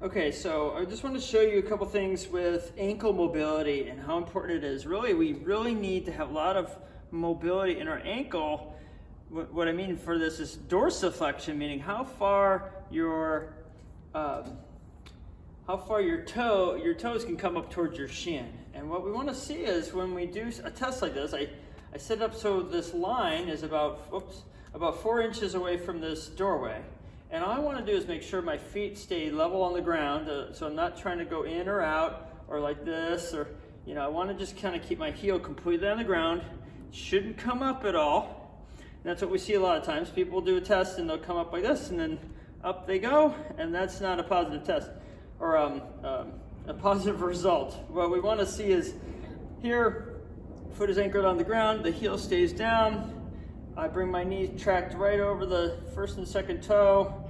Okay, so I just want to show you a couple things with ankle mobility and how important it is. Really, we really need to have a lot of mobility in our ankle. What I mean for this is dorsiflexion, meaning how far your toes can come up towards your shin. And what we want to see is when we do a test like this, I set it up so this line is about 4 inches away from this doorway. And all I want to do is make sure my feet stay level on the ground, so I'm not trying to go in or out or like this, or I want to just kind of keep my heel completely on the ground. Shouldn't come up at all. And that's what we see a lot of times. People do a test and they'll come up like this, and then up they go, and that's not a positive test or a positive result. What we want to see is here, foot is anchored on the ground, the heel stays down. I bring my knee tracked right over the first and second toe,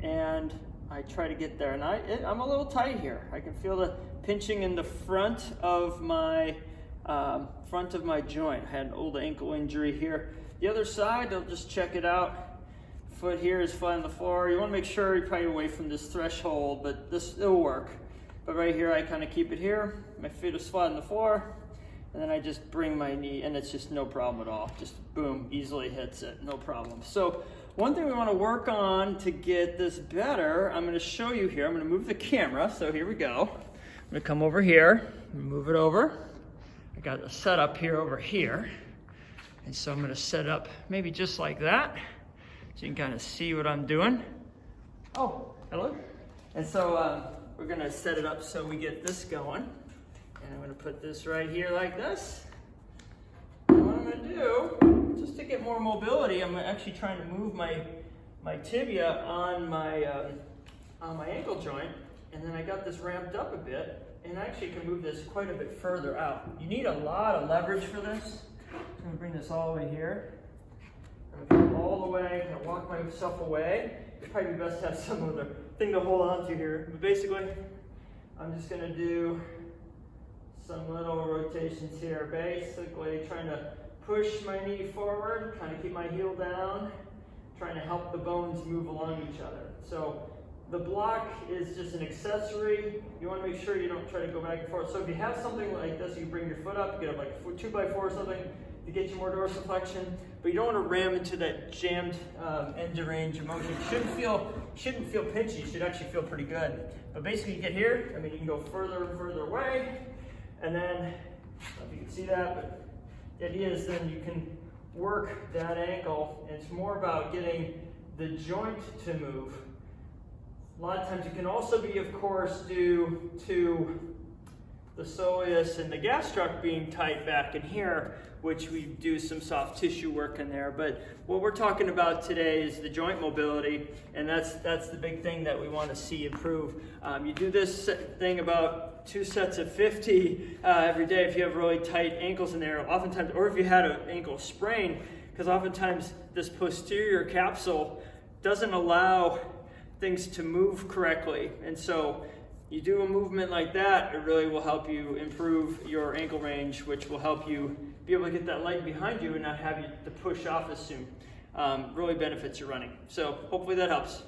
and I try to get there. And I'm a little tight here. I can feel the pinching in the front of my joint. I had an old ankle injury here. The other side, I'll just check it out. Foot here is flat on the floor. You want to make sure you're probably away from this threshold, but it'll work. But right here, I kind of keep it here. My feet are flat on the floor. And then I just bring my knee, and it's just no problem at all. Just boom, easily hits it, no problem. So one thing we want to work on to get this better, I'm going to show you here. I'm going to move the camera, so here we go. I'm going to come over here, move it over. I got a setup here over here. And so I'm going to set up maybe just like that, so you can kind of see what I'm doing. Oh, hello. And so we're going to set it up so we get this going. And I'm going to put this right here like this. And what I'm going to do, just to get more mobility, I'm actually trying to move my tibia on my ankle joint. And then I got this ramped up a bit, and I actually can move this quite a bit further out. You need a lot of leverage for this. I'm going to bring this all the way here. I'm going to come all the way, I'm going to walk myself away. It'd probably be best to have some other thing to hold on to here. But basically, I'm just going to do some little rotations here, basically trying to push my knee forward, kind of keep my heel down, trying to help the bones move along each other. So the block is just an accessory. You want to make sure you don't try to go back and forth. So if you have something like this, you bring your foot up, you get up like a 2x4 or something to get you more dorsiflexion, but you don't want to ram into that jammed end of range of motion. It shouldn't feel pinchy, it should actually feel pretty good. But basically you get here, you can go further and further away. And then, I don't know if you can see that, but the idea is then you can work that ankle, and it's more about getting the joint to move. A lot of times it can also be, of course, due to the soleus and the gastroc being tight back in here, which we do some soft tissue work in there. But what we're talking about today is the joint mobility, and that's the big thing that we want to see improve. You do this thing about 2 sets of 50 every day if you have really tight ankles in there, oftentimes, or if you had an ankle sprain, because oftentimes this posterior capsule doesn't allow things to move correctly. And so you do a movement like that, it really will help you improve your ankle range, which will help you be able to get that leg behind you and not have you to push off as soon. Really benefits your running. So hopefully that helps.